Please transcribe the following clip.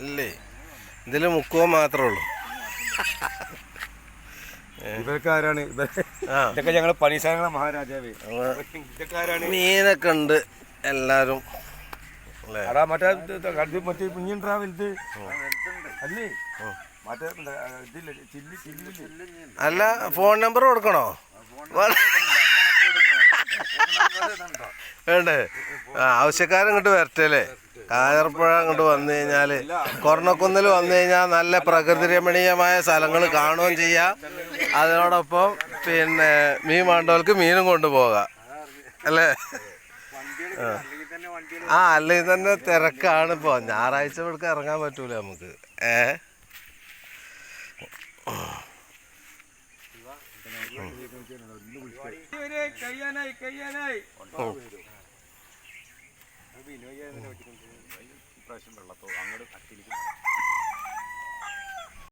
ഇല്ലേ ഇതില് മുക്കുവ മാത്രമേ ഉള്ളൂ. ഇവർക്കാരാണ് ഇതൊക്കെ ഞങ്ങള് പണിസാരങ്ങളെ മഹാരാജാവേ. മീനൊക്കെ ഉണ്ട് എല്ലാരും. മറ്റേ കുഞ്ഞിണ്ടാ വലുത് അല്ലേ? മറ്റേ അല്ല, ഫോൺ നമ്പർ കൊടുക്കണോ? വേണ്ടേ? ആവശ്യക്കാരിങ്ങോട്ട് വരട്ടെ അല്ലേ? കാഞ്ഞിരപ്പുഴ അങ്ങോട്ട് വന്നു കഴിഞ്ഞാൽ, കൊറണക്കുന്നിൽ വന്നു കഴിഞ്ഞാൽ നല്ല പ്രകൃതി രമണീയമായ സ്ഥലങ്ങൾ കാണുകയും ചെയ്യാം. അതിനോടൊപ്പം പിന്നെ മീൻ വേണ്ടവർക്ക് മീനും കൊണ്ടുപോകാം അല്ലേ? അല്ലെങ്കിൽ തന്നെ തിരക്കാണ്. ഇപ്പോൾ ഞായറാഴ്ച ഇവിടേക്ക് ഇറങ്ങാൻ പറ്റൂല നമുക്ക്. വെള്ളത്തോ അങ്ങോട്ട്